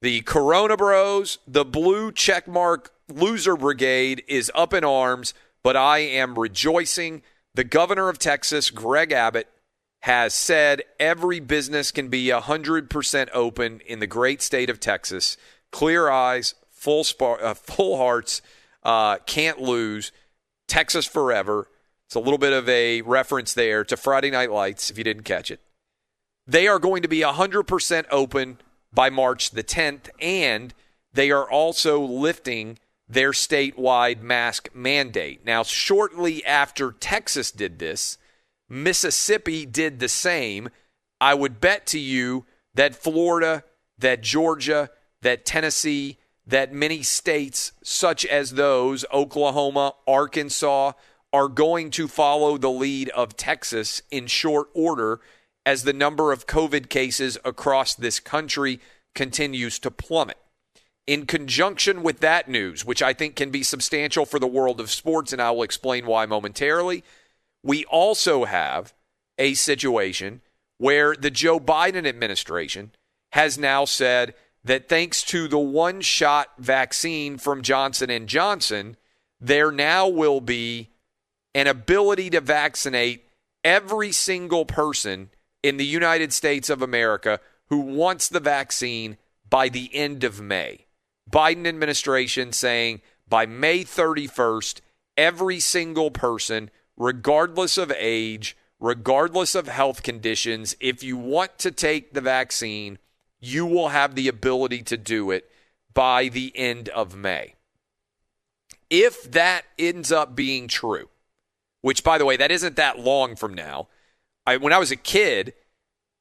The Corona Bros, the blue checkmark loser brigade is up in arms, but I am rejoicing. The governor of Texas, Greg Abbott, has said every business can be 100% open in the great state of Texas. Clear eyes, full hearts, can't lose. Texas forever. It's a little bit of a reference there to Friday Night Lights, if you didn't catch it. They are going to be 100% open by March the 10th, and they are also lifting their statewide mask mandate. Now, shortly after Texas did this, Mississippi did the same. I would bet to you that Florida, that Georgia, that Tennessee, that many states such as those, Oklahoma, Arkansas, are going to follow the lead of Texas in short order as the number of COVID cases across this country continues to plummet. In conjunction with that news, which I think can be substantial for the world of sports, and I will explain why momentarily, we also have a situation where the Joe Biden administration has now said that thanks to the one-shot vaccine from Johnson & Johnson, there now will be an ability to vaccinate every single person in the United States of America who wants the vaccine by the end of May. Biden administration saying by May 31st, every single person, regardless of age, regardless of health conditions, if you want to take the vaccine, you will have the ability to do it by the end of May. If that ends up being true, which, by the way, that isn't that long from now. When I was a kid,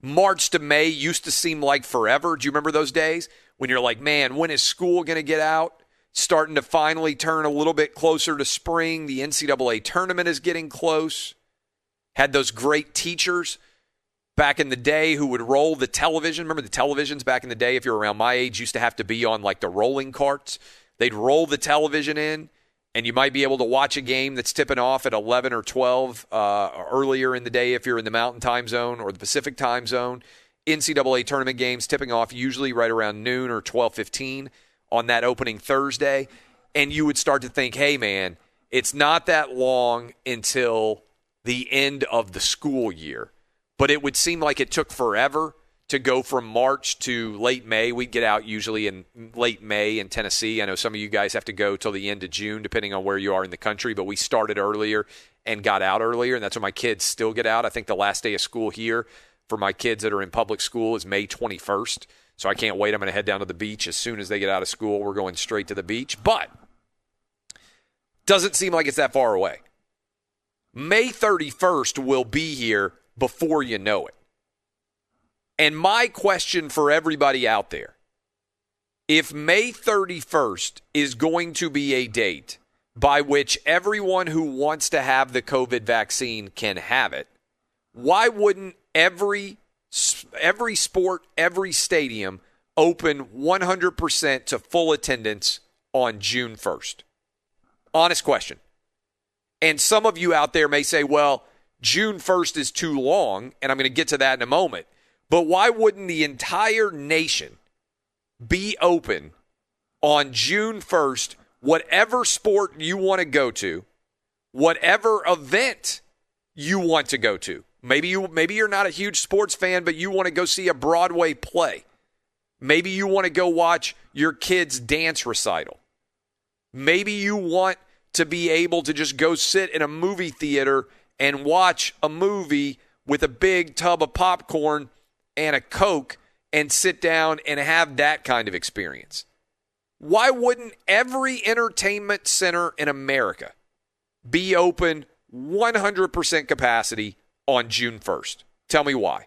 March to May used to seem like forever. Do you remember those days when you're like, man, when is school going to get out? Starting to finally turn a little bit closer to spring. The NCAA tournament is getting close. Had those great teachers back in the day who would roll the television. Remember the televisions back in the day, if you're around my age, used to have to be on like the rolling carts. They'd roll the television in, and you might be able to watch a game that's tipping off at 11 or 12 earlier in the day if you're in the Mountain Time Zone or the Pacific Time Zone. NCAA tournament games tipping off usually right around noon or 12:15 on that opening Thursday. And you would start to think, hey, man, it's not that long until the end of the school year. But it would seem like it took forever to go from March to late May. We'd get out usually in late May in Tennessee. I know some of you guys have to go till the end of June, depending on where you are in the country, but we started earlier and got out earlier, and that's when my kids still get out. I think the last day of school here for my kids that are in public school is May 21st, so I can't wait. I'm going to head down to the beach as soon as they get out of school. We're going straight to the beach, but doesn't seem like it's that far away. May 31st will be here before you know it. And my question for everybody out there, if May 31st is going to be a date by which everyone who wants to have the COVID vaccine can have it, why wouldn't every sport, every stadium open 100% to full attendance on June 1st? Honest question. And some of you out there may say, well, June 1st is too long, and I'm going to get to that in a moment. But why wouldn't the entire nation be open on June 1st, whatever sport you want to go to, whatever event you want to go to? Maybe you're not a huge sports fan, but you want to go see a Broadway play. Maybe you want to go watch your kid's dance recital. Maybe you want to be able to just go sit in a movie theater and watch a movie with a big tub of popcorn and a Coke and sit down and have that kind of experience. Why wouldn't every entertainment center in America be open 100% capacity on June 1st? Tell me why.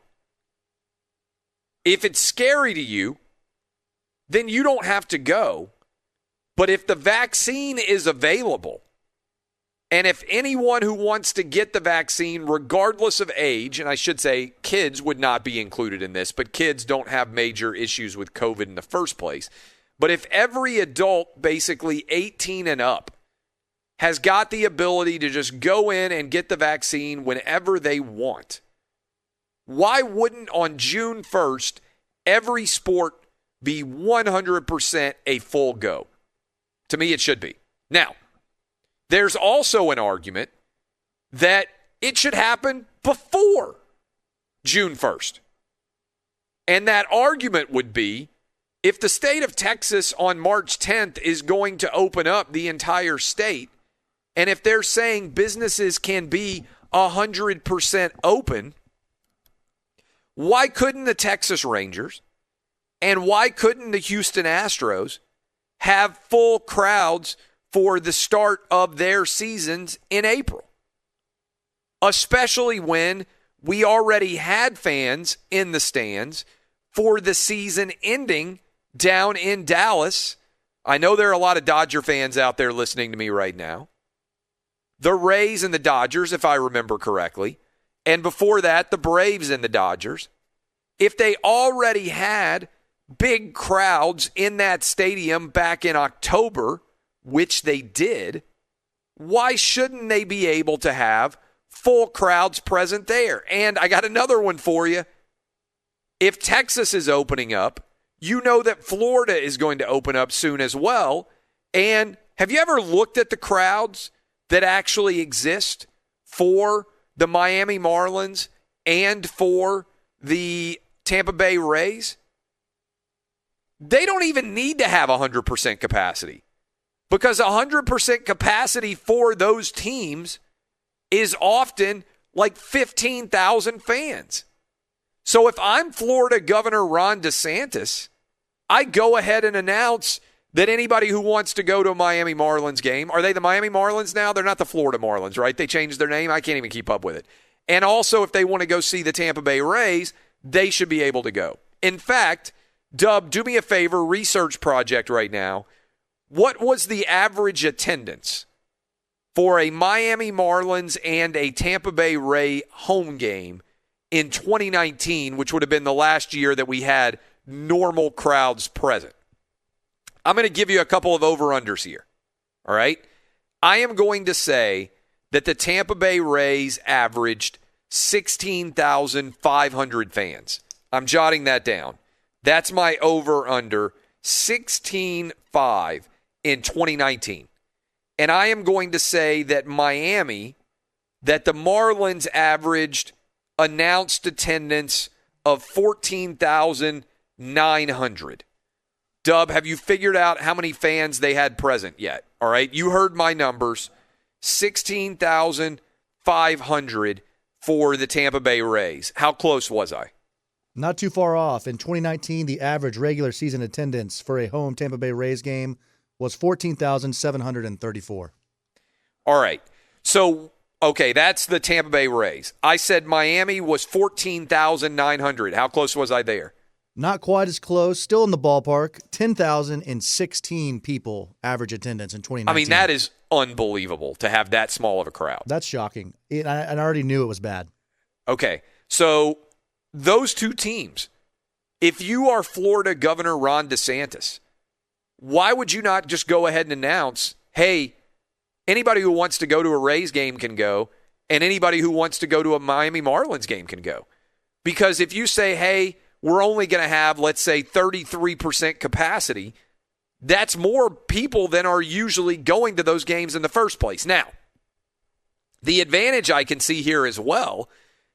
If it's scary to you, then you don't have to go. But if the vaccine is available, and if anyone who wants to get the vaccine, regardless of age, and I should say kids would not be included in this, but kids don't have major issues with COVID in the first place. But if every adult, basically 18 and up, has got the ability to just go in and get the vaccine whenever they want, why wouldn't on June 1st, every sport be 100% a full go. To me, it should be. Now, there's also an argument that it should happen before June 1st. And that argument would be, if the state of Texas on March 10th is going to open up the entire state, and if they're saying businesses can be 100% open, why couldn't the Texas Rangers and why couldn't the Houston Astros have full crowds for the start of their seasons in April? Especially when we already had fans in the stands for the season ending down in Dallas. I know there are a lot of Dodger fans out there listening to me right now. The Rays and the Dodgers, if I remember correctly. And before that, the Braves and the Dodgers. If they already had big crowds in that stadium back in October, which they did, why shouldn't they be able to have full crowds present there? And I got another one for you. If Texas is opening up, you know that Florida is going to open up soon as well. And have you ever looked at the crowds that actually exist for the Miami Marlins and for the Tampa Bay Rays? They don't even need to have 100% capacity, because 100% capacity for those teams is often like 15,000 fans. So if I'm Florida Governor Ron DeSantis, I go ahead and announce that anybody who wants to go to a Miami Marlins game — are they the Miami Marlins now? They're not the Florida Marlins, right? They changed their name. I can't even keep up with it. And also, if they want to go see the Tampa Bay Rays, they should be able to go. In fact, Dub, do me a favor, research project right now. What was the average attendance for a Miami Marlins and a Tampa Bay Ray home game in 2019, which would have been the last year that we had normal crowds present? I'm going to give you a couple of over-unders here, all right? I am going to say that the Tampa Bay Rays averaged 16,500 fans. I'm jotting that down. That's my over-under, 16.5 in 2019. And I am going to say that Miami, that the Marlins averaged announced attendance of 14,900. Dub, have you figured out how many fans they had present yet? All right, you heard my numbers. 16,500 for the Tampa Bay Rays. How close was I? Not too far off. In 2019, the average regular season attendance for a home Tampa Bay Rays game was 14,734. All right. So, okay, that's the Tampa Bay Rays. I said Miami was 14,900. How close was I there? Not quite as close. Still in the ballpark. 10,016 people average attendance in 2019. I mean, that is unbelievable to have that small of a crowd. That's shocking. I already knew it was bad. Okay, so those two teams, if you are Florida Governor Ron DeSantis, why would you not just go ahead and announce, hey, anybody who wants to go to a Rays game can go, and anybody who wants to go to a Miami Marlins game can go? Because if you say, hey, we're only going to have, let's say, 33% capacity, that's more people than are usually going to those games in the first place. Now, the advantage I can see here as well,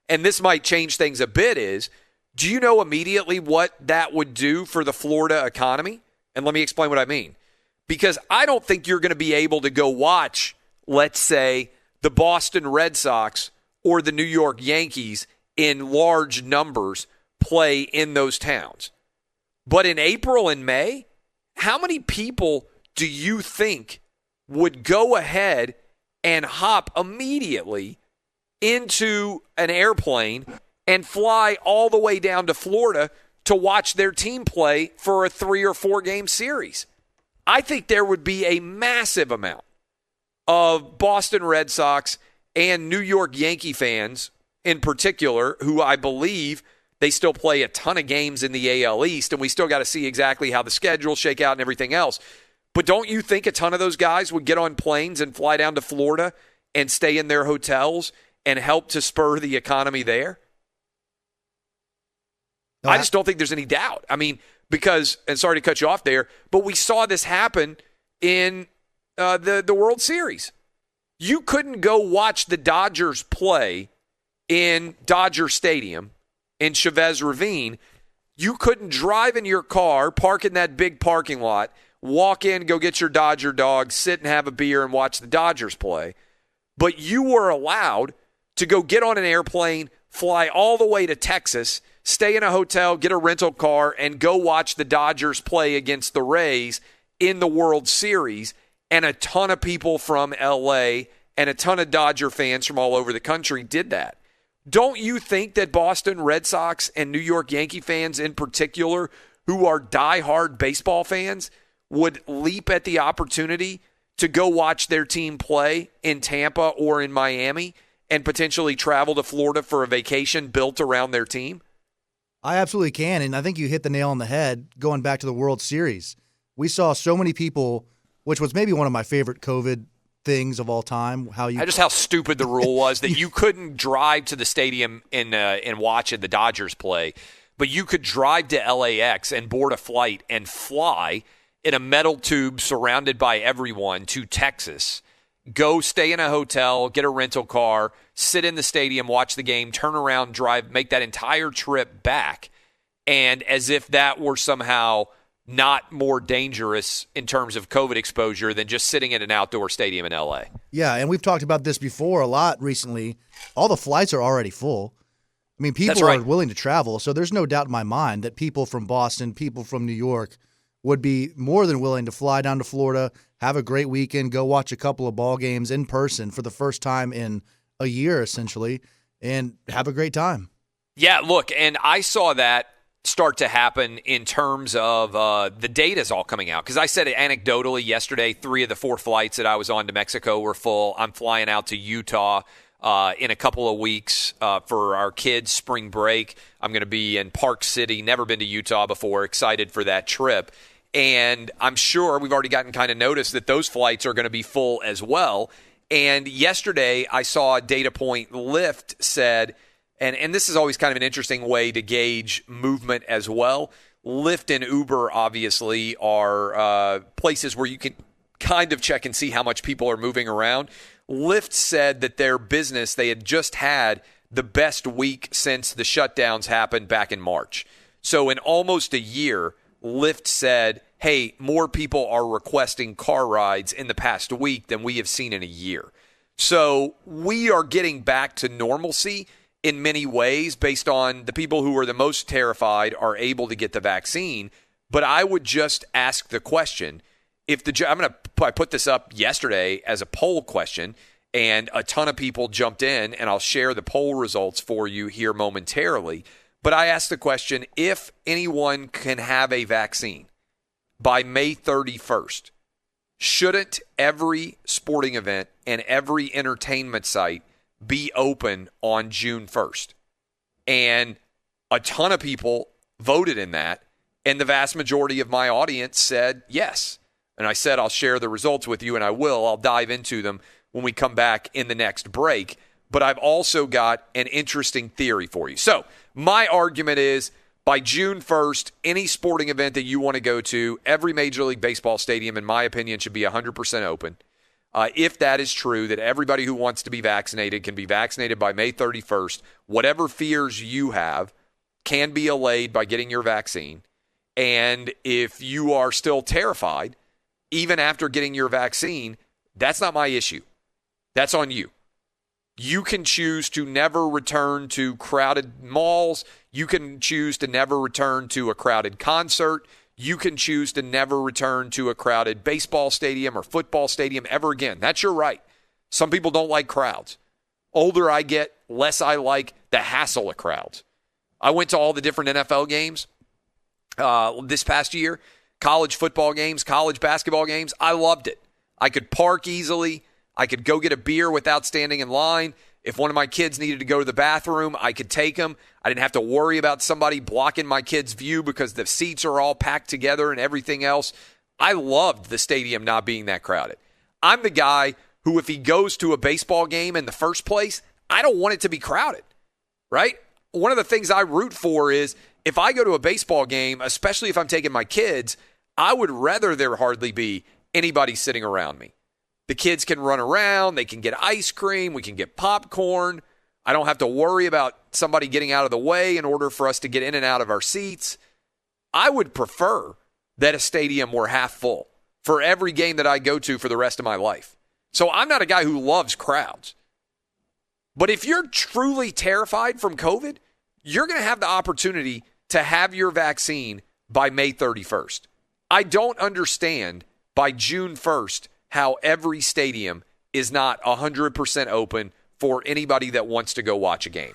and this might change things a bit, is, do you know immediately what that would do for the Florida economy? And let me explain what I mean. Because I don't think you're going to be able to go watch, let's say, the Boston Red Sox or the New York Yankees in large numbers play in those towns. But in April and May, how many people do you think would go ahead and hop immediately into an airplane and fly all the way down to Florida to watch their team play for a 3 or 4 game series? I think there would be a massive amount of Boston Red Sox and New York Yankee fans in particular, who I believe they still play a ton of games in the AL East, and we still got to see exactly how the schedule shake out and everything else. But don't you think a ton of those guys would get on planes and fly down to Florida and stay in their hotels and help to spur the economy there? I just don't think there's any doubt. I mean, because, and sorry to cut you off there, but we saw this happen in the World Series. You couldn't go watch the Dodgers play in Dodger Stadium in Chavez Ravine. You couldn't drive in your car, park in that big parking lot, walk in, go get your Dodger dog, sit and have a beer and watch the Dodgers play. But you were allowed to go get on an airplane, fly all the way to Texas, stay in a hotel, get a rental car, and go watch the Dodgers play against the Rays in the World Series. And a ton of people from L.A. and a ton of Dodger fans from all over the country did that. Don't you think that Boston Red Sox and New York Yankee fans in particular, who are diehard baseball fans, would leap at the opportunity to go watch their team play in Tampa or in Miami and potentially travel to Florida for a vacation built around their team? I absolutely can, and I think you hit the nail on the head going back to the World Series. We saw so many people, which was maybe one of my favorite COVID things of all time. Just how stupid the rule was that you couldn't drive to the stadium and watch the Dodgers play, but you could drive to LAX and board a flight and fly in a metal tube surrounded by everyone to Texas, go stay in a hotel, get a rental car, sit in the stadium, watch the game, turn around, drive, make that entire trip back, and as if that were somehow not more dangerous in terms of COVID exposure than just sitting in an outdoor stadium in LA. Yeah, and we've talked about this before a lot recently. All the flights are already full. I mean, people are willing to travel, so there's no doubt in my mind that people from Boston, people from New York would be more than willing to fly down to Florida, have a great weekend, go watch a couple of ball games in person for the first time in a year, essentially, and have a great time. Yeah, look, and I saw that start to happen in terms of the data's all coming out. Because I said it anecdotally yesterday, 3 of the 4 flights that I was on to Mexico were full. I'm flying out to Utah in a couple of weeks for our kids' spring break. I'm going to be in Park City, never been to Utah before, excited for that trip. And I'm sure we've already gotten kind of notice that those flights are going to be full as well. And yesterday I saw a data point, Lyft said, and this is always kind of an interesting way to gauge movement as well. Lyft and Uber obviously are places where you can kind of check and see how much people are moving around. Lyft said that their business, they had just had the best week since the shutdowns happened back in March. So in almost a year, Lyft said, hey, more people are requesting car rides in the past week than we have seen in a year. So we are getting back to normalcy in many ways based on the people who are the most terrified are able to get the vaccine. But I would just ask the question, I put this up yesterday as a poll question, and a ton of people jumped in, and I'll share the poll results for you here momentarily. But I asked the question, if anyone can have a vaccine by May 31st, shouldn't every sporting event and every entertainment site be open on June 1st? And a ton of people voted in that, and the vast majority of my audience said yes. And I said I'll share the results with you, and I will. I'll dive into them when we come back in the next break. But I've also got an interesting theory for you. So my argument is, by June 1st, any sporting event that you want to go to, every Major League Baseball stadium, in my opinion, should be 100% open. If that is true, that everybody who wants to be vaccinated can be vaccinated by May 31st, whatever fears you have can be allayed by getting your vaccine. And if you are still terrified, even after getting your vaccine, that's not my issue. That's on you. You can choose to never return to crowded malls. You can choose to never return to a crowded concert. You can choose to never return to a crowded baseball stadium or football stadium ever again. That's your right. Some people don't like crowds. Older I get, less I like the hassle of crowds. I went to all the different NFL games this past year, college football games, college basketball games. I loved it. I could park easily. I could go get a beer without standing in line. If one of my kids needed to go to the bathroom, I could take them. I didn't have to worry about somebody blocking my kid's view because the seats are all packed together and everything else. I loved the stadium not being that crowded. I'm the guy who, if he goes to a baseball game in the first place, I don't want it to be crowded, right? One of the things I root for is if I go to a baseball game, especially if I'm taking my kids, I would rather there hardly be anybody sitting around me. The kids can run around. They can get ice cream. We can get popcorn. I don't have to worry about somebody getting out of the way in order for us to get in and out of our seats. I would prefer that a stadium were half full for every game that I go to for the rest of my life. So I'm not a guy who loves crowds. But if you're truly terrified from COVID, you're going to have the opportunity to have your vaccine by May 31st. I don't understand by June 1st how every stadium is not 100% open for anybody that wants to go watch a game.